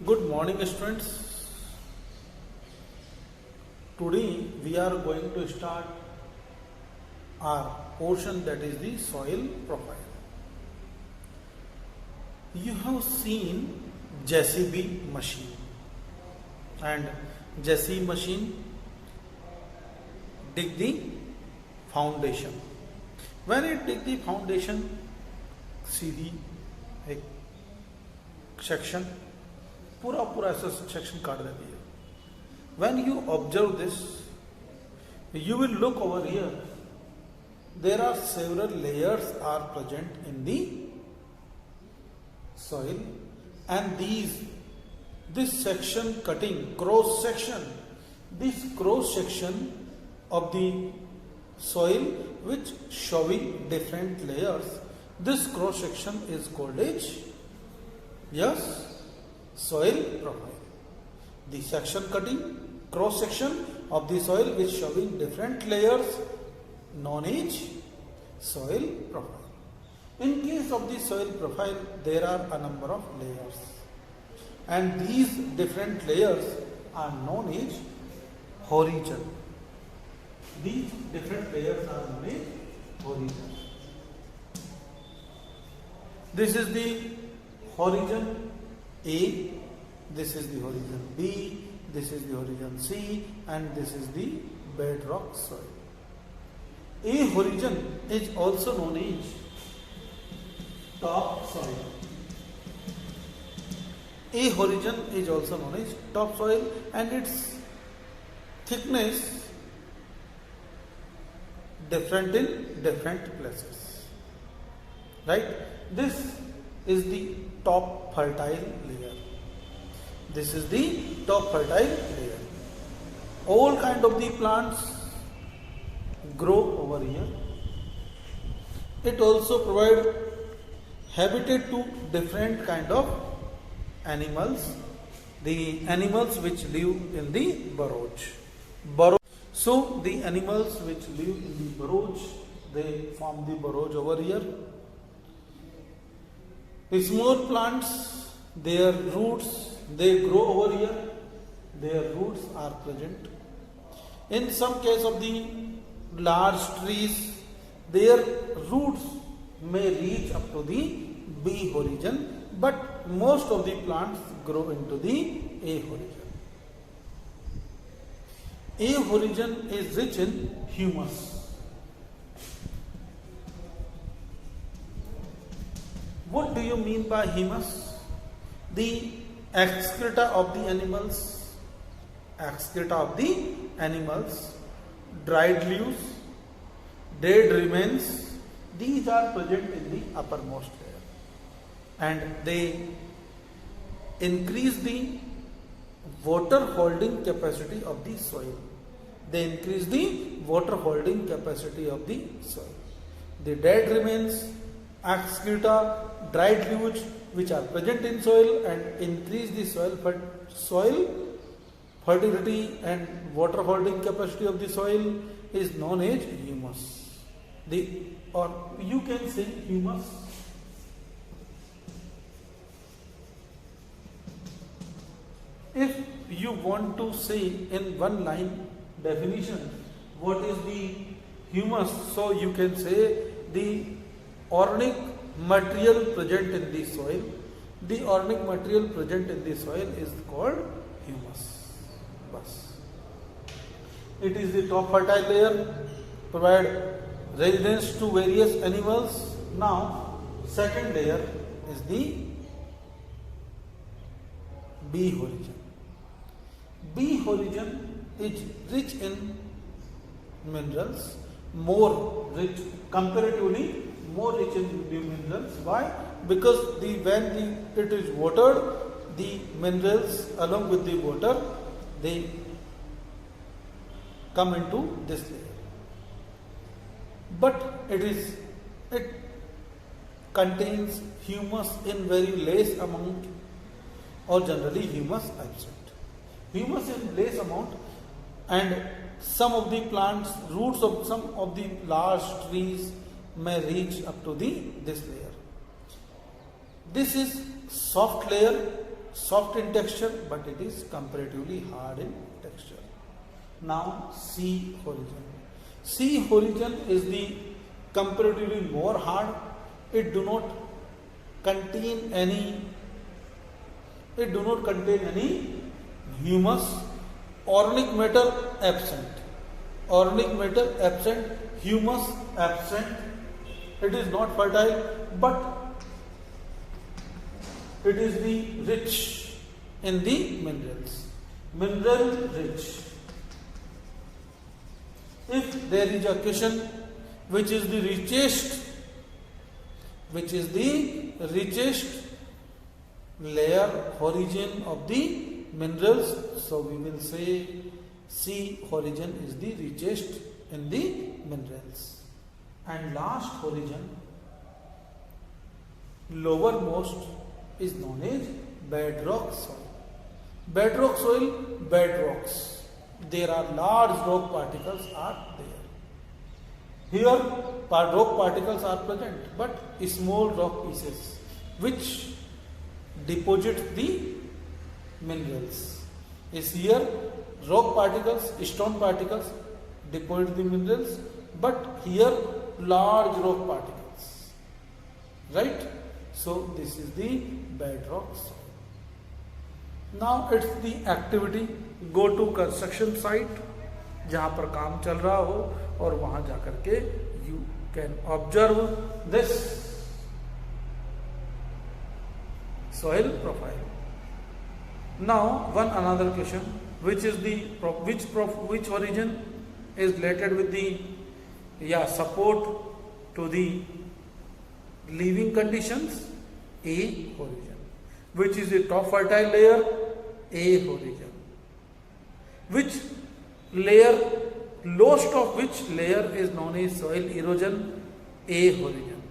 Good morning, students. Today we are going to start our portion, that is the soil profile. You have seen JCB machine, and JCB machine dig the foundation. When it dig the foundation, सीधी एक section पूरा ऐसा section काट देती है. When you observe this, you will look over here. There are several layers are present in the soil, and this section cutting cross section, this cross section of the soil which showing different layers, this cross section is called as soil profile. The section cutting cross section of the soil which showing different layers known as soil profile. In case of the soil profile, there are a number of layers, and these different layers are known as horizon. These different layers are known as horizon. This is the horizon A, this is the horizon B, this is the horizon C, and this is the bedrock soil. A horizon is also known as top soil. A horizon is also known as top soil, and its thickness different in different places. Right? This is the top fertile layer. This is the top fertile layer. All kind of the plants grow over here. It also provides habitat to different kind of animals. The animals which live in the burrows. So the animals which live in the burrows, they form the burrows over here. Small plants, their roots, they grow over here. Their roots are present. In some case of the large trees, their roots may reach up to the B horizon, but most of the plants grow into the A horizon. A horizon is rich in humus. What do you mean by humus? The excreta of the animals, dried leaves, dead remains, these are present in the uppermost layer, and they increase the water holding capacity of the soil. The dead remains, excreta, dried leaves which are present in soil and increase the soil fertility and water holding capacity of the soil is known as humus. Or you can say humus. If you want to say in one line definition what is the humus, so you can say the organic material present in the soil. The organic material present in the soil is called humus. It is the top fertile layer, provide residence to various animals. Now, second layer is the B horizon. B horizon is rich in minerals, comparatively more rich in minerals. Why? Because when it is watered, the minerals along with the water, they come into this layer. But it contains humus in very less amount, or generally humus absent. Humus in less amount, and some of the plants, roots of some of the large trees may reach up to this layer. This is soft layer soft in texture, but it is comparatively hard in texture. Now sea horizon. Sea horizon is the comparatively more hard. It do not contain any humus, organic matter absent. Organic matter absent, humus absent. It is not fertile, but it is the rich in the minerals. Mineral rich. If there is a question which is the richest layer origin of the minerals, so we will say sea origin is the richest in the minerals. And last origin, lowermost, is known as bedrock soil. Bedrock soil, bedrocks. There are large rock particles are there. Here rock particles are present, but small rock pieces which deposit the minerals. Is here rock particles, stone particles deposit the minerals, but here large rock particles. Right? So this is the bedrock soil. Now it's the activity. Go to construction site जहाँ पर काम चल रहा हो और वहाँ जाकर के you can observe this soil profile. Now one another question, which is the which origin is related with the support to the living conditions? A origin. Which is the top fertile layer? A origin. Which layer, lowest of which layer is known as soil erosion? A origin.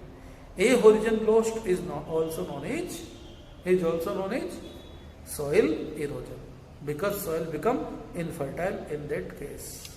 A origin lowest is also known as soil erosion, because soil become infertile in that case.